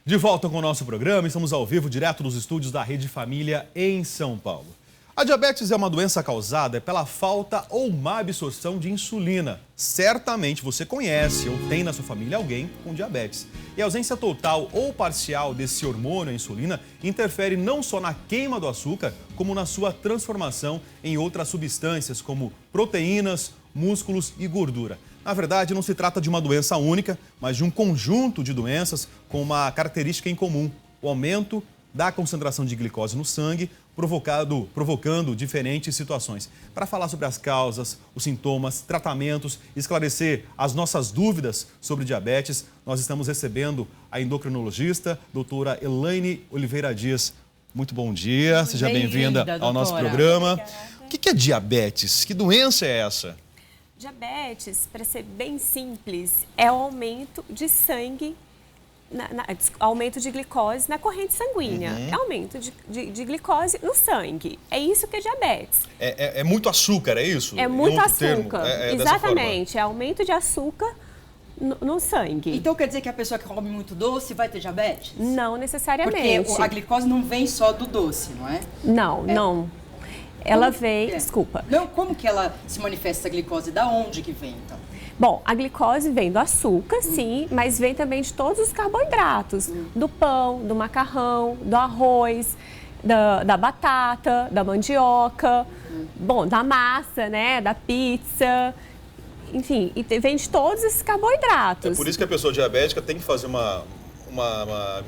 De volta com o nosso programa, estamos ao vivo, direto dos estúdios da Rede Família em São Paulo. A diabetes é uma doença causada pela falta ou má absorção de insulina. Certamente você conhece ou tem na sua família alguém com diabetes. E a ausência total ou parcial desse hormônio, a insulina, interfere não só na queima do açúcar, como na sua transformação em outras substâncias, como proteínas, músculos e gordura. Na verdade, não se trata de uma doença única, mas de um conjunto de doenças com uma característica em comum: o aumento da concentração de glicose no sangue, provocando diferentes situações. Para falar sobre as causas, os sintomas, tratamentos, esclarecer as nossas dúvidas sobre diabetes, nós estamos recebendo a endocrinologista, doutora Elaine Oliveira Dias. Muito bom dia, seja bem-vinda ao nosso programa. Obrigada. O que é diabetes? Que doença é essa? Diabetes, para ser bem simples, é o aumento de sangue, aumento de glicose na corrente sanguínea. É aumento de glicose no sangue. É isso que é diabetes. É muito açúcar, é isso? É muito açúcar. Exatamente, é aumento de açúcar no sangue. Então quer dizer que a pessoa que come muito doce vai ter diabetes? Não necessariamente. Porque a glicose não vem só do doce, não é? Não. Ela vem, desculpa. Não, como que ela se manifesta, essa glicose? Da onde que vem, então? Bom, a glicose vem do açúcar, sim, mas vem também de todos os carboidratos. Do pão, do macarrão, do arroz, da batata, da mandioca, bom, da massa, né, da pizza, enfim, e vem de todos esses carboidratos. É por isso que a pessoa diabética tem que fazer uma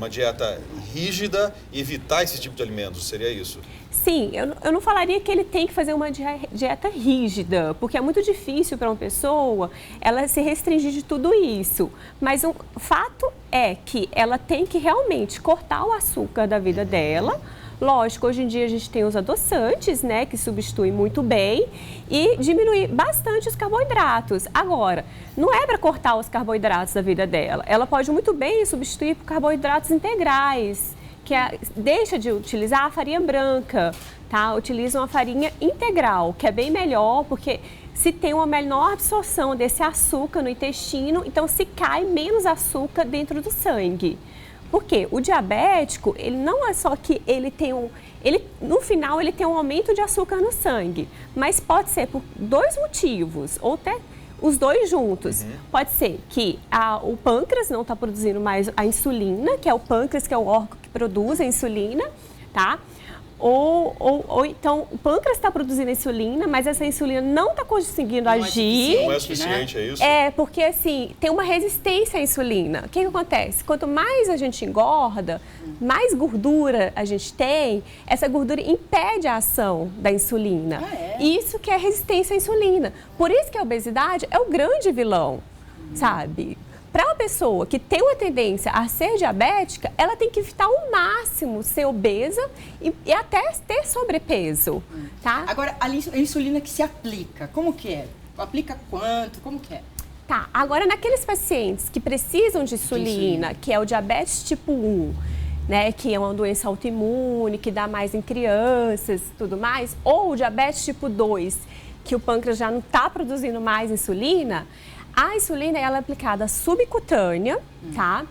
dieta rígida e evitar esse tipo de alimentos, seria isso? Sim, eu não falaria que ele tem que fazer uma dieta rígida, porque é muito difícil para uma pessoa ela se restringir de tudo isso. Mas o fato é que ela tem que realmente cortar o açúcar da vida dela. Lógico, hoje em dia a gente tem os adoçantes, né, que substituem muito bem, e diminuir bastante os carboidratos. Agora, não é para cortar os carboidratos da vida dela. Ela pode muito bem substituir por carboidratos integrais, que deixa de utilizar a farinha branca, tá? Utiliza uma farinha integral, que é bem melhor, porque se tem uma menor absorção desse açúcar no intestino, então se cai menos açúcar dentro do sangue. Porque o diabético, ele não é só que ele tem no final ele tem um aumento de açúcar no sangue, mas pode ser por dois motivos, ou até os dois juntos. Pode ser que o pâncreas não está produzindo mais a insulina, que é o pâncreas, que é o órgão que produz a insulina, tá? Ou então o pâncreas está produzindo insulina, mas essa insulina não está conseguindo agir. Não é suficiente, né? É isso? É, porque assim, tem uma resistência à insulina. O que acontece? Quanto mais a gente engorda, mais gordura a gente tem, essa gordura impede a ação da insulina. Isso que é resistência à insulina. Por isso que a obesidade é o grande vilão, sabe? Para uma pessoa que tem uma tendência a ser diabética, ela tem que evitar ao máximo ser obesa e até ter sobrepeso, tá? Agora, a insulina que se aplica, como que é? Aplica quanto? Como que é? Tá, agora naqueles pacientes que precisam de insulina, que é o diabetes tipo 1, né, que é uma doença autoimune, que dá mais em crianças e tudo mais, ou o diabetes tipo 2, que o pâncreas já não está produzindo mais insulina, a insulina ela é aplicada subcutânea, tá?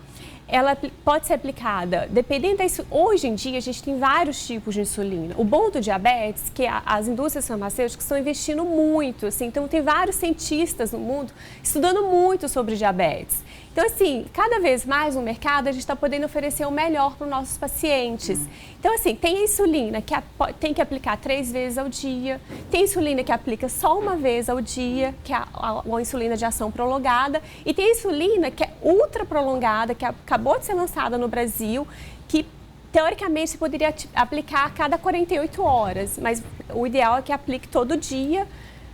Ela pode ser aplicada, dependendo da insulina. Hoje em dia, a gente tem vários tipos de insulina. O bom do diabetes é que as indústrias farmacêuticas estão investindo muito, assim. Então, tem vários cientistas no mundo estudando muito sobre diabetes. Então, assim, cada vez mais no mercado, a gente está podendo oferecer o melhor para os nossos pacientes. Então, assim, tem a insulina que tem que aplicar 3 vezes ao dia, tem insulina que aplica só uma vez ao dia, que é uma insulina de ação prolongada, e tem a insulina que é ultra prolongada, que acabou de ser lançada no Brasil, que teoricamente você poderia aplicar a cada 48 horas, mas o ideal é que aplique todo dia.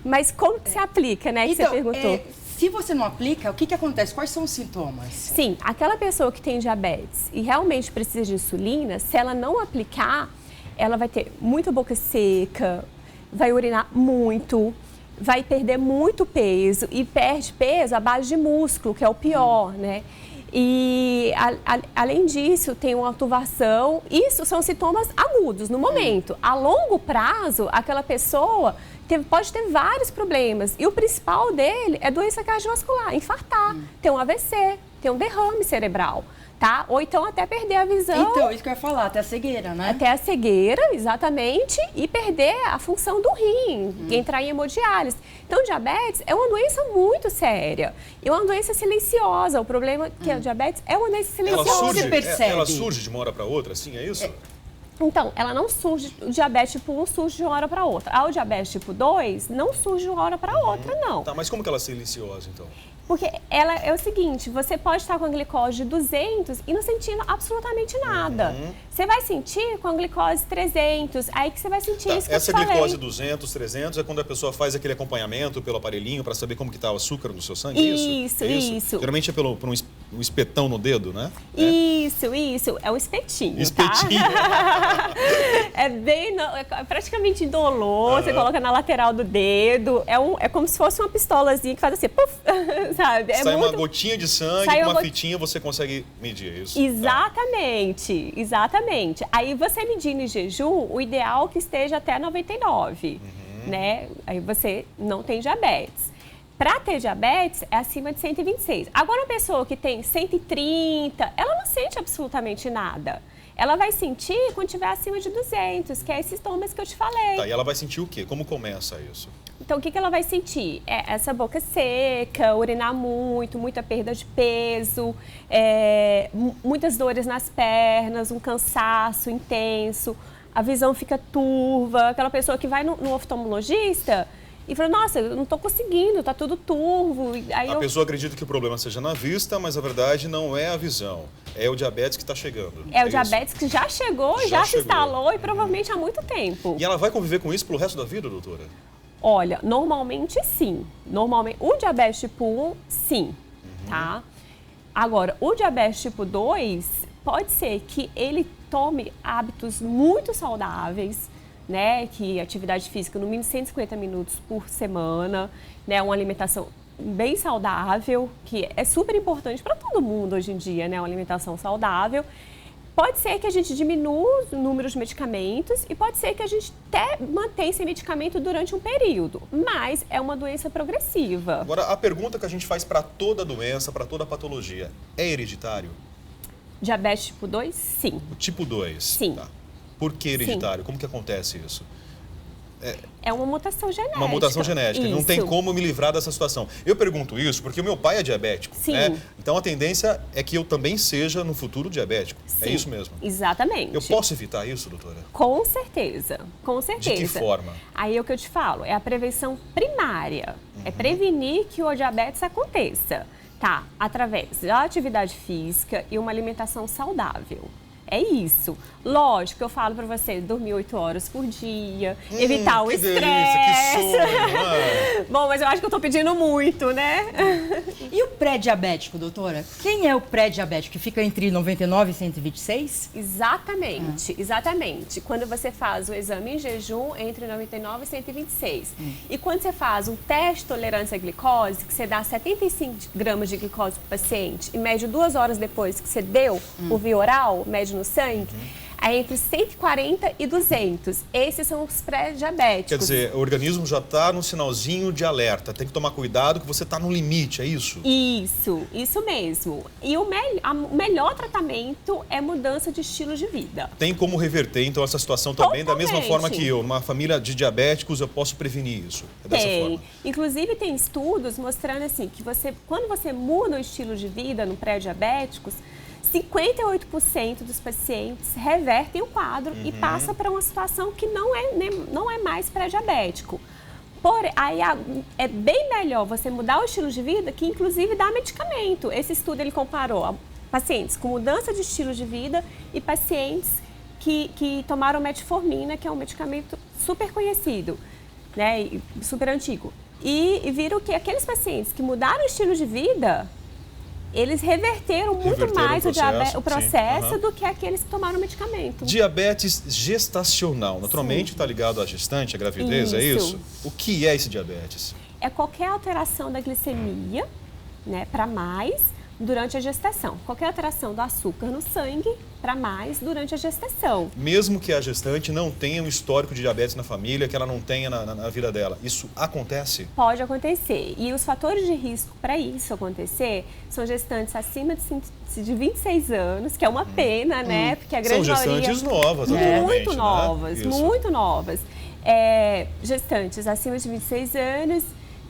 Mas como que se aplica, né, que então, você perguntou? Se você não aplica, o que acontece? Quais são os sintomas? Sim, aquela pessoa que tem diabetes e realmente precisa de insulina, se ela não aplicar, ela vai ter muita boca seca, vai urinar muito, vai perder muito peso e perde peso à base de músculo, que é o pior, né? E, além disso, tem uma turvação. Isso são sintomas agudos no momento. A longo prazo, aquela pessoa pode ter vários problemas. E o principal dele é doença cardiovascular, infartar, ter um AVC, ter um derrame cerebral, tá? Ou então até perder a visão. Então, isso que eu ia falar, até a cegueira, né? Até a cegueira, exatamente, e perder a função do rim, entrar em hemodiálise. Então, diabetes é uma doença muito séria e uma doença silenciosa. O problema é que a diabetes é uma doença silenciosa. Você percebe? Ela surge de uma hora para outra, assim, é isso? Então, ela não surge, o diabetes tipo 1 surge de uma hora para outra. O diabetes tipo 2 não surge de uma hora para outra, não. Tá, mas como que ela é silenciosa, então? Porque ela é o seguinte, você pode estar com a glicose de 200 e não sentindo absolutamente nada. Você vai sentir com a glicose 300, aí que você vai sentir isso que Essa eu te falei. glicose 200, 300 é quando a pessoa faz aquele acompanhamento pelo aparelhinho para saber como que tá o açúcar no seu sangue, é isso? Isso. Geralmente é por um espetão no dedo, né? Isso. É o espetinho, Espetinho. tá? É praticamente indolor, você coloca na lateral do dedo. É como se fosse uma pistolazinha que faz assim, puff, sabe? Sai uma gotinha de sangue, com uma fitinha você consegue medir, é isso? Exatamente. Aí você medindo em jejum, o ideal é que esteja até 99, né? Aí você não tem diabetes. Para ter diabetes, é acima de 126. Agora, a pessoa que tem 130, ela não sente absolutamente nada. Ela vai sentir quando estiver acima de 200, que é esses sintomas que eu te falei. Tá, e ela vai sentir o quê? Como começa isso? Então, o que ela vai sentir? É essa boca seca, urinar muito, muita perda de peso, muitas dores nas pernas, um cansaço intenso, a visão fica turva, aquela pessoa que vai no oftalmologista e fala, nossa, eu não estou conseguindo, está tudo turvo. Aí a pessoa acredita que o problema seja na vista, mas a verdade não é a visão, é o diabetes que está chegando. É o diabetes que já chegou, já se instalou e provavelmente há muito tempo. E ela vai conviver com isso pelo resto da vida, doutora? Olha, normalmente sim. Normalmente, o diabetes tipo 1, sim, tá? Agora, o diabetes tipo 2, pode ser que ele tome hábitos muito saudáveis, né? Que atividade física no mínimo 150 minutos por semana, né? Uma alimentação bem saudável, que é super importante para todo mundo hoje em dia, né? Uma alimentação saudável. Pode ser que a gente diminua o número de medicamentos e pode ser que a gente até mantenha esse medicamento durante um período, mas é uma doença progressiva. Agora, a pergunta que a gente faz para toda doença, para toda patologia, é hereditário? Diabetes tipo 2, sim. O tipo 2? Sim. Tá. Por que hereditário? Como que acontece isso? É uma mutação genética. Uma mutação genética. Isso. Não tem como me livrar dessa situação. Eu pergunto isso porque o meu pai é diabético. Sim. Né? Então a tendência é que eu também seja no futuro diabético. Sim. É isso mesmo? Exatamente. Eu posso evitar isso, doutora? Com certeza. Com certeza. De que forma? Aí é o que eu te falo, é a prevenção primária. É prevenir que o diabetes aconteça. Tá? Através da atividade física e uma alimentação saudável. É isso. Lógico que eu falo pra você dormir 8 horas por dia, evitar o estresse. Que sono, Bom, mas eu acho que eu tô pedindo muito, né? E o pré-diabético, doutora? Quem é o pré-diabético que fica entre 99 e 126? Exatamente. Quando você faz o exame em jejum entre 99 e 126. E quando você faz um teste de tolerância à glicose, que você dá 75 gramas de glicose para o paciente e mede 2 horas depois que você deu por via oral, mede no sangue, é entre 140 e 200. Esses são os pré-diabéticos. Quer dizer, o organismo já está no sinalzinho de alerta. Tem que tomar cuidado que você está no limite, é isso? Isso mesmo. E o melhor tratamento é mudança de estilo de vida. Tem como reverter, então, essa situação também, da mesma forma que eu. Numa família de diabéticos, eu posso prevenir isso. É dessa forma. Inclusive, tem estudos mostrando assim, que quando você muda o estilo de vida no pré-diabéticos, 58% dos pacientes revertem o quadro e passa para uma situação que não é mais pré-diabético. Porém, aí é bem melhor você mudar o estilo de vida que, inclusive, dar medicamento. Esse estudo ele comparou pacientes com mudança de estilo de vida e pacientes que tomaram metformina, que é um medicamento super conhecido, né, e super antigo. E viram que aqueles pacientes que mudaram o estilo de vida, eles reverteram muito mais o processo do que aqueles que tomaram medicamento. Diabetes gestacional. Naturalmente está ligado à gestante, à gravidez, é isso? O que é esse diabetes? É qualquer alteração da glicemia, né, para mais, durante a gestação. Qualquer alteração do açúcar no sangue para mais durante a gestação. Mesmo que a gestante não tenha um histórico de diabetes na família, que ela não tenha na vida dela, isso acontece? Pode acontecer. E os fatores de risco para isso acontecer são gestantes acima de 26 anos, que é uma pena, né? Porque a grande são gestantes novas, muito né? novas, Isso. muito novas. Gestantes acima de 26 anos,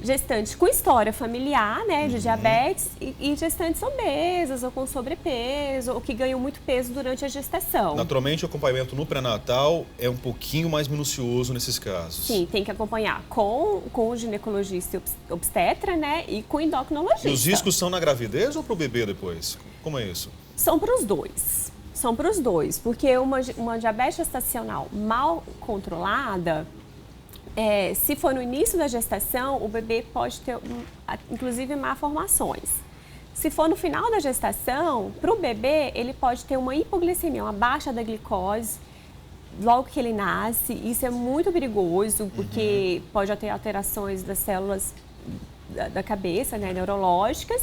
gestantes com história familiar, né, de diabetes, e gestantes obesas ou com sobrepeso, ou que ganham muito peso durante a gestação. Naturalmente, o acompanhamento no pré-natal é um pouquinho mais minucioso nesses casos. Sim, tem que acompanhar com o ginecologista e obstetra, né, e com o endocrinologista. E os riscos são na gravidez ou para o bebê depois? Como é isso? São para os dois. São para os dois, porque uma diabetes gestacional mal controlada, se for no início da gestação, o bebê pode ter, inclusive, malformações. Se for no final da gestação, para o bebê, ele pode ter uma hipoglicemia, uma baixa da glicose, logo que ele nasce. Isso é muito perigoso, porque pode ter alterações das células da cabeça, né, neurológicas.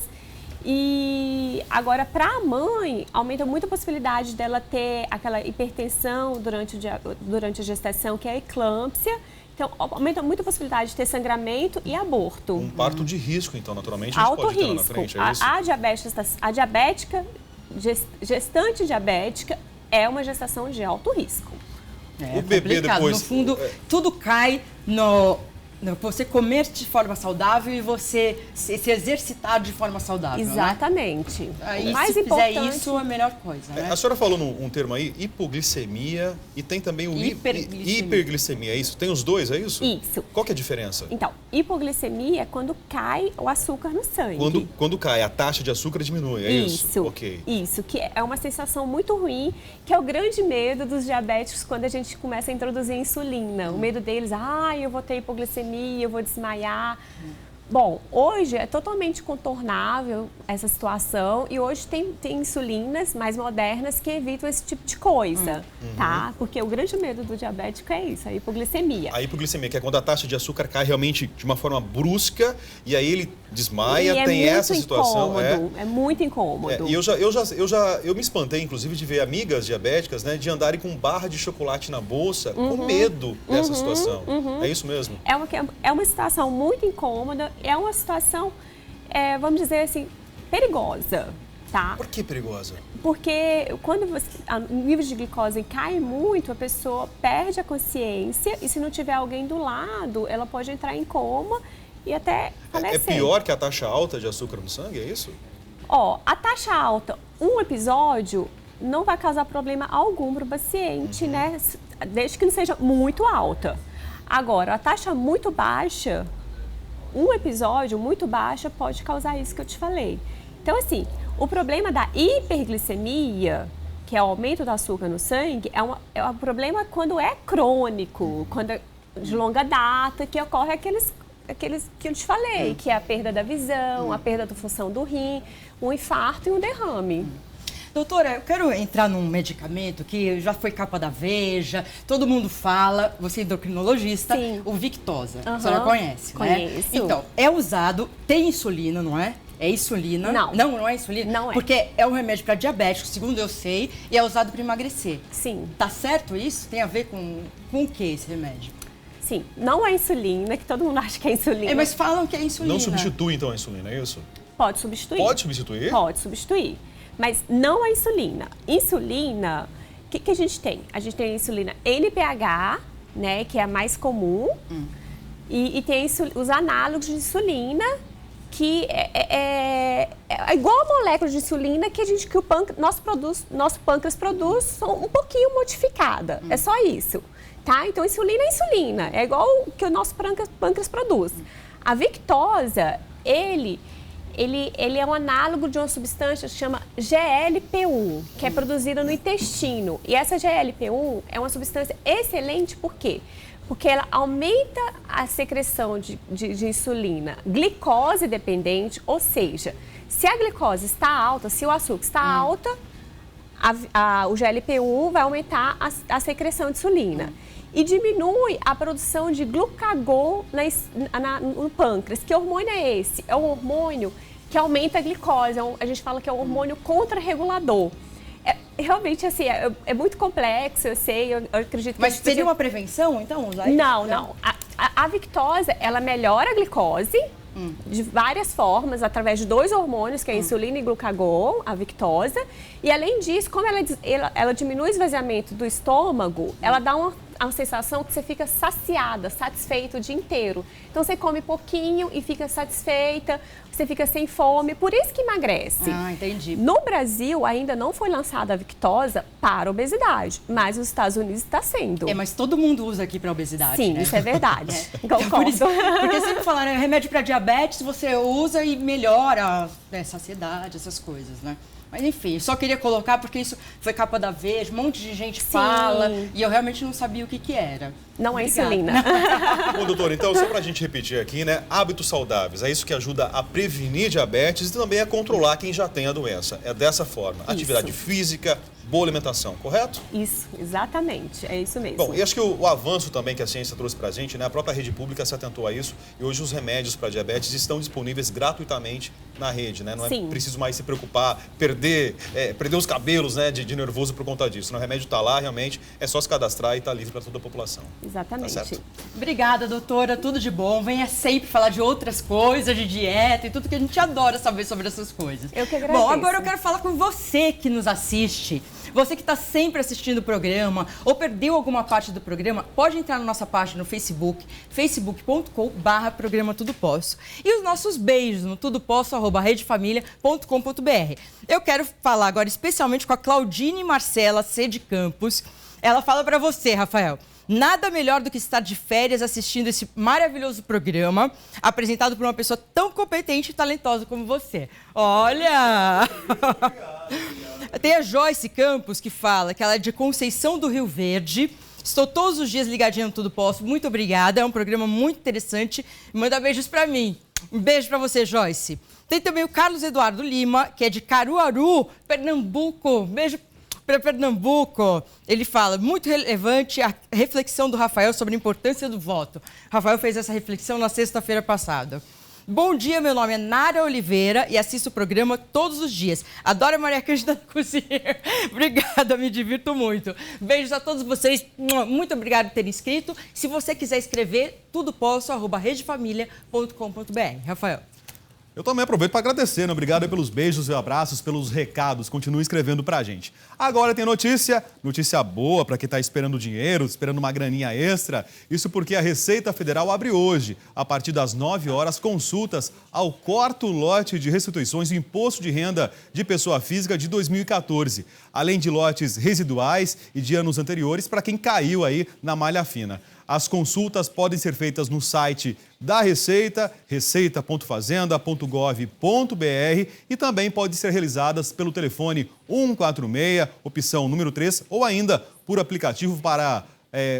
E agora, para a mãe, aumenta muito a possibilidade dela ter aquela hipertensão durante a gestação, que é a eclâmpsia. Então, aumenta muito a possibilidade de ter sangramento e aborto. Um parto de risco, então, naturalmente, a gente Alto pode ter lá na risco. frente, é isso? Gestante diabética é uma gestação de alto risco. O bebê depois... No fundo, tudo cai no você comer de forma saudável e você se exercitar de forma saudável. Exatamente. Né? Aí, o mais se importante... fizer isso, é a melhor coisa. Né? A senhora falou um termo aí, hipoglicemia, e tem também o hiperglicemia, é isso? Tem os dois, é isso? Isso. Qual que é a diferença? Então, hipoglicemia é quando cai o açúcar no sangue. Quando cai, a taxa de açúcar diminui, é isso? Isso, Ok. isso, que é uma sensação muito ruim, que é o grande medo dos diabéticos quando a gente começa a introduzir insulina. O medo deles, eu vou ter hipoglicemia, eu vou desmaiar. Bom, hoje é totalmente contornável essa situação e hoje tem insulinas mais modernas que evitam esse tipo de coisa, tá? Porque o grande medo do diabético é isso, a hipoglicemia. A hipoglicemia, que é quando a taxa de açúcar cai realmente de uma forma brusca e aí ele desmaia, E tem essa situação. É muito incômodo. E eu me espantei, inclusive, de ver amigas diabéticas, né, de andarem com barra de chocolate na bolsa com medo dessa situação. É isso mesmo? É uma situação muito incômoda, é uma situação, vamos dizer assim, perigosa, tá? Por que perigosa? Porque quando o nível de glicose cai muito, a pessoa perde a consciência e se não tiver alguém do lado, ela pode entrar em coma e até falecer. É pior que a taxa alta de açúcar no sangue, é isso? A taxa alta, um episódio, não vai causar problema algum para o paciente, né? Desde que não seja muito alta. Agora, a taxa muito baixa, um episódio muito baixa pode causar isso que eu te falei. Então, assim, o problema da hiperglicemia, que é o aumento do açúcar no sangue, é um problema quando é crônico, quando é de longa data, que ocorre aqueles que eu te falei, que é a perda da visão, a perda da função do rim, um infarto e um derrame. Doutora, eu quero entrar num medicamento que já foi capa da Veja, todo mundo fala, você é endocrinologista, Sim. o Victoza. A senhora conhece, Conheço. né? Então, é usado, tem insulina, não é? É insulina? Não. Não é insulina? Não é. Porque é um remédio para diabético, segundo eu sei, e é usado para emagrecer. Sim. Tá certo isso? Tem a ver com o que esse remédio? Sim, não é insulina, que todo mundo acha que é insulina. Mas falam que é insulina. Não substitui, então, a insulina, é isso? Pode substituir. Pode substituir? Pode substituir. Mas não a insulina. Insulina, o que a gente tem? A gente tem a insulina NPH, né, que é a mais comum, e tem os análogos de insulina, que é igual a molécula de insulina que nosso pâncreas produz, só um pouquinho modificada. É só isso, tá? Então, insulina é insulina, é igual o que o nosso pâncreas produz. A Victoza, ele é um análogo de uma substância que se chama GLP-1, que é produzida no intestino. E essa GLP-1 é uma substância excelente, por quê? Porque ela aumenta a secreção de insulina glicose dependente, ou seja, se a glicose está alta, se o açúcar está alta, o GLP-1 vai aumentar a secreção de insulina. E diminui a produção de glucagon no pâncreas. Que hormônio é esse? É um hormônio que aumenta a glicose. A gente fala que é um hormônio contrarregulador. Realmente, assim, é muito complexo, eu sei, eu acredito que... Mas seria uma prevenção, então, usar isso? Não. A Victoza, ela melhora a glicose de várias formas, através de 2 hormônios, que é a insulina e glucagon, a Victoza. E, além disso, como ela diminui o esvaziamento do estômago, ela dá uma sensação que você fica saciada, satisfeita o dia inteiro. Então, você come pouquinho e fica satisfeita, você fica sem fome, por isso que emagrece. Ah, entendi. No Brasil, ainda não foi lançada a Victoza para obesidade, mas nos Estados Unidos está sendo. Mas todo mundo usa aqui para obesidade, Sim, né? isso é verdade. Concordo. Porque sempre falaram, remédio para diabetes você usa e melhora a saciedade, essas coisas, né? Mas enfim, só queria colocar porque isso foi capa da Veja, um monte de gente fala e eu realmente não sabia o que era. Não é insulina. Bom, doutor, então, só para a gente repetir aqui, né? Hábitos saudáveis, é isso que ajuda a prevenir diabetes e também a controlar quem já tem a doença. É dessa forma. Atividade física, boa alimentação, correto? Isso, exatamente. É isso mesmo. Bom, e acho que o avanço também que a ciência trouxe para a gente, né? A própria rede pública se atentou a isso e hoje os remédios para diabetes estão disponíveis gratuitamente na rede, né? Não é preciso mais se preocupar, perder os cabelos, né, de nervoso por conta disso. O remédio está lá, realmente, é só se cadastrar e está livre para toda a população. Exatamente. Tá certo? Obrigada, doutora. Tudo de bom. Venha sempre falar de outras coisas, de dieta e tudo que a gente adora saber sobre essas coisas. Eu que agradeço. Bom, agora eu quero falar com você que nos assiste. Você que está sempre assistindo o programa ou perdeu alguma parte do programa, pode entrar na nossa página no Facebook, facebook.com/programa Tudo Posso. E os nossos beijos no tudoposso@redefamilia.com.br. Eu quero falar agora especialmente com a Claudine Marcela C. de Campos. Ela fala para você, Rafael. Nada melhor do que estar de férias assistindo esse maravilhoso programa, apresentado por uma pessoa tão competente e talentosa como você. Olha! Tem a Joyce Campos, que fala que ela é de Conceição do Rio Verde. Estou todos os dias ligadinha no Tudo Posso. Muito obrigada, é um programa muito interessante. Manda beijos para mim. Um beijo para você, Joyce. Tem também o Carlos Eduardo Lima, que é de Caruaru, Pernambuco. Beijo para Pernambuco. Ele fala, muito relevante a reflexão do Rafael sobre a importância do voto. Rafael fez essa reflexão na sexta-feira passada. Bom dia, meu nome é Nara Oliveira e assisto o programa todos os dias. Adoro a Maria Cândida na cozinha. Obrigada, me divirto muito. Beijos a todos vocês. Muito obrigada por terem inscrito. Se você quiser escrever, tudoposso@redefamilia.com.br. Rafael. Eu também aproveito para agradecer, né? Obrigado aí pelos beijos e abraços, pelos recados. Continue escrevendo pra gente. Agora tem notícia boa para quem está esperando dinheiro, esperando uma graninha extra. Isso porque a Receita Federal abre hoje, a partir das 9 horas, consultas ao quarto lote de restituições do Imposto de Renda de Pessoa Física de 2014, além de lotes residuais e de anos anteriores para quem caiu aí na malha fina. As consultas podem ser feitas no site da Receita, receita.fazenda.gov.br e também podem ser realizadas pelo telefone 146, opção número 3, ou ainda por aplicativo para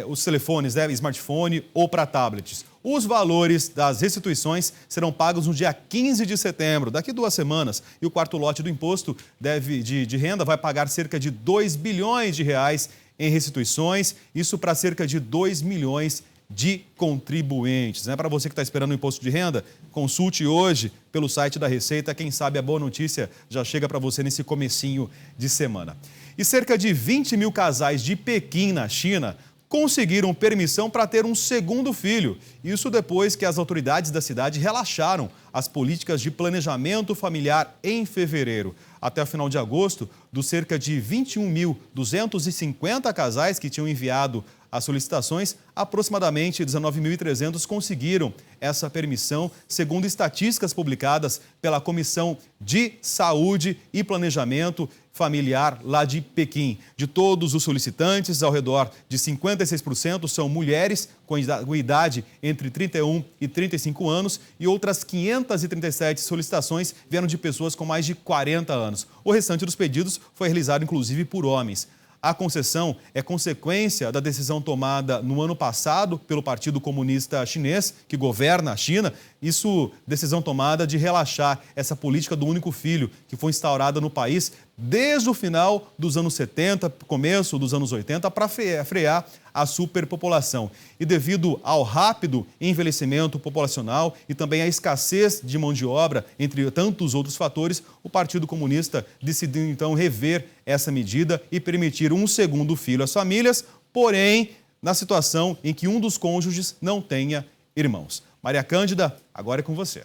os telefones, né, smartphone ou para tablets. Os valores das restituições serão pagos no dia 15 de setembro, daqui 2 semanas. E o quarto lote do imposto de renda vai pagar cerca de 2 bilhões de reais em restituições, isso para cerca de 2 milhões de contribuintes. Para você que está esperando o imposto de renda, consulte hoje pelo site da Receita. Quem sabe a boa notícia já chega para você nesse comecinho de semana. E cerca de 20 mil casais de Pequim, na China, conseguiram permissão para ter um segundo filho. Isso depois que as autoridades da cidade relaxaram as políticas de planejamento familiar em fevereiro. Até o final de agosto, dos cerca de 21.250 casais que tinham enviado as solicitações, aproximadamente 19.300 conseguiram essa permissão, segundo estatísticas publicadas pela Comissão de Saúde e Planejamento Familiar lá de Pequim. De todos os solicitantes, ao redor de 56% são mulheres com idade entre 31 e 35 anos e outras 537 solicitações vieram de pessoas com mais de 40 anos. O restante dos pedidos foi realizado, inclusive, por homens. A concessão é consequência da decisão tomada no ano passado pelo Partido Comunista Chinês, que governa a China. Isso, decisão tomada de relaxar essa política do único filho, que foi instaurada no país desde o final dos anos 70, começo dos anos 80, para frear a superpopulação. E devido ao rápido envelhecimento populacional e também à escassez de mão de obra, entre tantos outros fatores, o Partido Comunista decidiu então rever essa medida e permitir um segundo filho às famílias, porém na situação em que um dos cônjuges não tenha irmãos. Maria Cândida, agora é com você.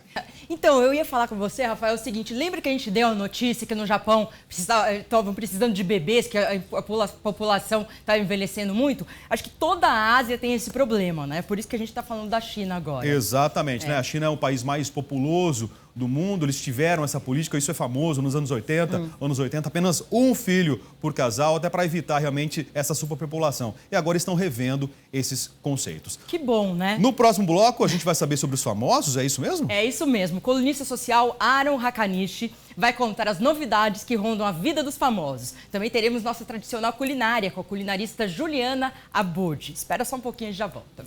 Então, eu ia falar com você, Rafael, o seguinte, lembra que a gente deu a notícia que no Japão estavam precisando de bebês, que a população está envelhecendo muito? Acho que toda a Ásia tem esse problema, né? Por isso que a gente está falando da China agora. Exatamente, né? A China é o país mais populoso do mundo, eles tiveram essa política, isso é famoso nos anos 80, apenas um filho por casal, até para evitar realmente essa superpopulação. E agora estão revendo esses conceitos. Que bom, né? No próximo bloco, a gente vai saber sobre os famosos, é isso mesmo? É isso mesmo. O colunista social Aaron Hakanishi vai contar as novidades que rondam a vida dos famosos. Também teremos nossa tradicional culinária com a culinarista Juliana Abud. Espera só um pouquinho e já volta.